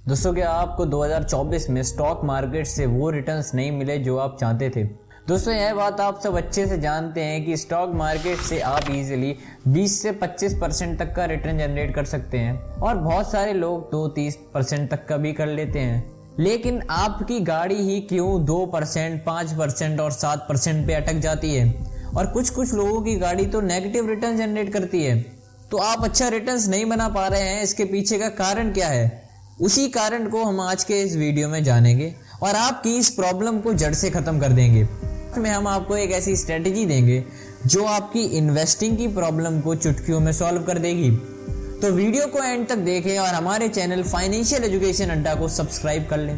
दोस्तों, क्या आपको 2024 में स्टॉक मार्केट से वो रिटर्न्स नहीं मिले जो आप चाहते थे? दोस्तों, यह बात आप सब अच्छे से जानते हैं कि स्टॉक मार्केट से आप इजीली 20 से 25% तक का रिटर्न जनरेट कर सकते हैं और बहुत सारे लोग 2-30% तक का भी कर लेते हैं। लेकिन आपकी गाड़ी ही क्यों 2%, 5% और 7% पे अटक जाती है और कुछ लोगों की गाड़ी तो नेगेटिव रिटर्न जनरेट करती है। तो आप अच्छा रिटर्न्स नहीं बना पा रहे हैं, इसके पीछे का कारण क्या है? उसी कारण को हम आज के इस वीडियो में जानेंगे और आपकी इस प्रॉब्लम को जड़ से खत्म कर देंगे। में हम आपको एक ऐसी स्ट्रेटजी देंगे जो आपकी इन्वेस्टिंग की प्रॉब्लम को चुटकियों में सॉल्व कर देगी। तो वीडियो को एंड तक देखें और हमारे चैनल फाइनेंशियल एजुकेशन अड्डा को सब्सक्राइब कर लें।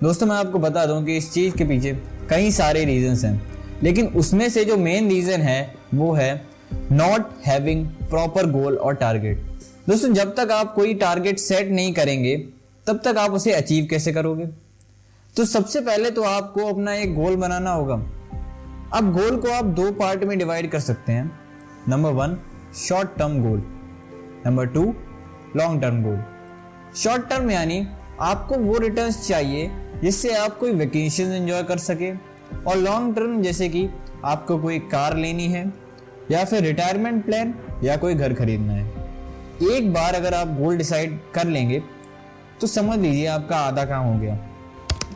दोस्तों, मैं आपको बता दूं कि इस चीज के पीछे कई सारे रीजंस हैं, लेकिन उसमें से जो मेन रीजन है वो है नॉट हैविंग प्रॉपर गोल और टारगेट। दोस्तों, जब तक आप कोई टारगेट सेट नहीं करेंगे तब तक आप उसे अचीव कैसे करोगे? तो सबसे पहले तो आपको अपना एक गोल बनाना होगा। अब गोल को आप दो पार्ट में डिवाइड कर सकते हैं। Number 1 short term goal, number 2 long term goal. Short term यानी आपको वो रिटर्न्स चाहिए जिससे आप कोई वेकेशन एंजॉय कर सके, और लॉन्ग टर्म जैसे कि आपको कोई कार लेनी है या फिर रिटायरमेंट प्लान या कोई घर खरीदना है। एक बार अगर आप गोल डिसाइड कर लेंगे तो समझ लीजिए आपका आधा काम हो गया।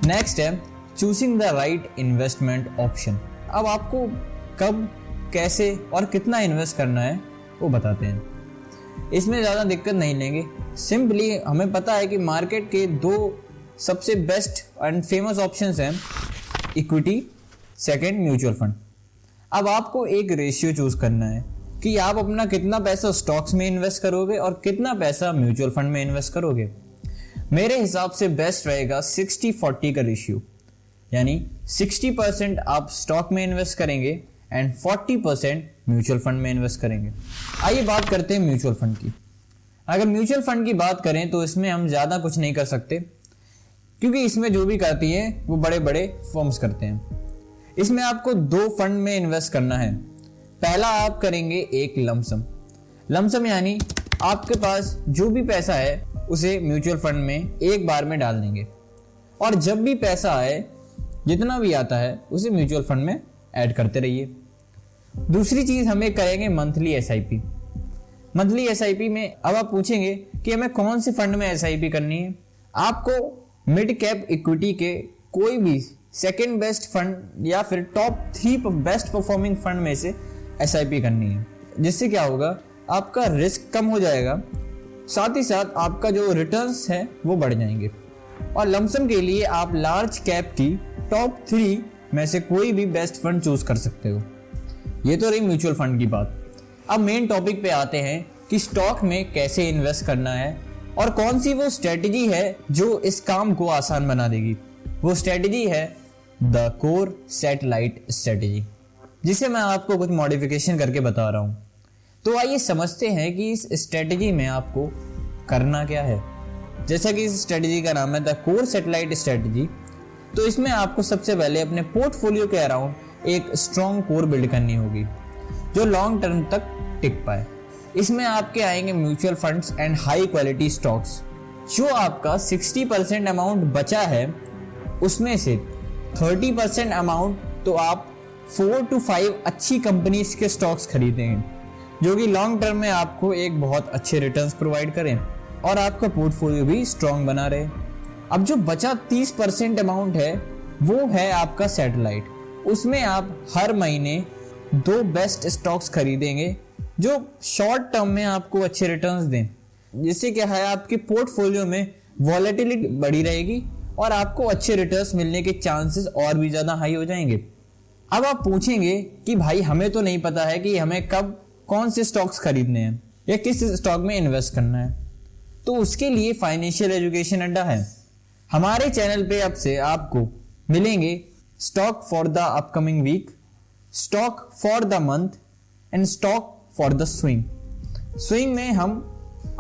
नेक्स्ट है choosing the right investment option. अब आपको कब, कैसे और कितना इन्वेस्ट करना है वो बताते हैं। इसमें ज़्यादा दिक्कत नहीं लेंगे। सिंपली हमें पता है कि मार्केट के दो सबसे बेस्ट एंड फेमस ऑप्शंस हैं, इक्विटी, सेकंड म्यूचुअल फंड। अब आपको एक रेशियो चूज करना है कि आप अपना कितना पैसा स्टॉक्स में इन्वेस्ट करोगे और कितना पैसा म्यूचुअल फंड में इन्वेस्ट करोगे। मेरे हिसाब से बेस्ट रहेगा 60-40 का रेशियो, यानी 60% आप स्टॉक में इन्वेस्ट करेंगे एंड 40% म्यूचुअल फंड में इन्वेस्ट करेंगे। आइए बात करते हैं म्यूचुअल फंड की। अगर म्यूचुअल फंड की बात करें तो इसमें हम ज़्यादा कुछ नहीं कर सकते, क्योंकि इसमें जो भी करती है वो बड़े बड़े फर्म्स करते हैं। इसमें आपको दो फंड में इन्वेस्ट करना है। पहला आप करेंगे एक लमसम। लमसम यानी आपके पास जो भी पैसा है उसे म्यूचुअल फंड में एक बार में डाल देंगे, और जब भी पैसा आए, जितना भी आता है, उसे म्यूचुअल फंड में ऐड करते रहिए। दूसरी चीज हमें करेंगे मंथली एसआईपी। मंथली एसआईपी में अब आप पूछेंगे कि हमें कौन से फंड में एसआईपी करनी है। आपको मिड कैप इक्विटी के कोई भी सेकंड बेस्ट फंड या फिर टॉप 3 बेस्ट परफॉर्मिंग फंड में से एसआईपी करनी है, जिससे क्या होगा, आपका रिस्क कम हो जाएगा, साथ ही साथ आपका जो रिटर्न्स है वो बढ़ जाएंगे। और लमसम के लिए आप लार्ज कैप की टॉप 3 में से कोई भी बेस्ट फंड चूज कर सकते हो। ये तो रही म्यूचुअल फंड की बात। अब मेन टॉपिक पे आते हैं कि स्टॉक में कैसे इन्वेस्ट करना है और कौन सी वो स्ट्रेटजी है जो इस काम को आसान बना देगी। वो स्ट्रेटजी है द कोर सैटेलाइट स्ट्रेटजी, जिसे मैं आपको कुछ मॉडिफिकेशन करके बता रहा हूं। तो आइए समझते हैं कि इस स्ट्रेटजी में आपको करना क्या है। जैसा कि इस स्ट्रेटजी का नाम है द कोर सैटेलाइट स्ट्रेटजी, तो इसमें आपको सबसे पहले अपने पोर्टफोलियो के अराउंड एक स्ट्रॉन्ग कोर बिल्ड करनी होगी जो लॉन्ग टर्म तक टिक पाए। इसमें आपके आएंगे mutual funds and high quality stocks. जो आपका 60% अमाउंट बचा है उसमें से 30% अमाउंट तो आप 4 to 5 अच्छी कंपनीज के स्टॉक्स खरीदेंगे जो कि लॉन्ग टर्म में आपको एक बहुत अच्छे रिटर्न्स प्रोवाइड करें और आपका पोर्टफोलियो भी स्ट्रॉन्ग बना रहे। अब जो बचा 30% अमाउंट है वो है आपका सैटेलाइट। उसमें आप हर महीने 2 बेस्ट स्टॉक्स खरीदेंगे जो शॉर्ट टर्म में आपको अच्छे रिटर्न्स दें, जिससे क्या है, आपके पोर्टफोलियो में वॉलेटिलिटी बढ़ी रहेगी और आपको अच्छे रिटर्न्स मिलने के चांसेस और भी ज़्यादा हाई हो जाएंगे। अब आप पूछेंगे कि भाई हमें तो नहीं पता है कि हमें कब कौन से स्टॉक्स खरीदने हैं या किस स्टॉक में इन्वेस्ट करना है। तो उसके लिए फाइनेंशियल एजुकेशन अड्डा है। हमारे चैनल पे अब से आपको मिलेंगे stock for the upcoming week, stock for the month and stock for the swing. Swing में हम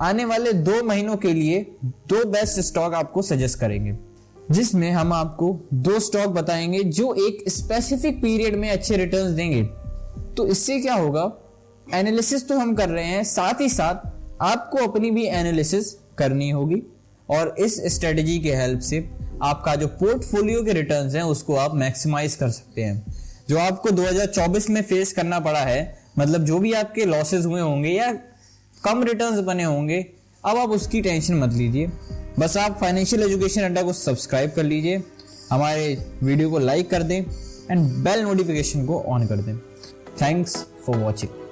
आने वाले 2 महीनों के लिए 2 बेस्ट स्टॉक आपको सजेस्ट करेंगे, जिसमें हम आपको 2 स्टॉक बताएंगे जो एक स्पेसिफिक पीरियड में अच्छे रिटर्न्स देंगे। तो इससे क्या होगा एनालिसिस तो हम कर रहे हैं, साथ ही साथ आपको अपनी भी एनालिसिस करनी होगी और इस स्ट्रेटजी के हेल्प से आपका जो पोर्टफोलियो के रिटर्न्स हैं उसको आप मैक्सिमाइज कर सकते हैं। जो आपको 2024 में फेस करना पड़ा है, मतलब जो भी आपके लॉसेस हुए होंगे या कम रिटर्न्स बने होंगे, अब आप उसकी टेंशन मत लीजिए। बस आप फाइनेंशियल एजुकेशन अड्डा को सब्सक्राइब कर लीजिए, हमारे वीडियो को लाइक कर दें एंड बेल नोटिफिकेशन को ऑन कर दें। Thanks for watching.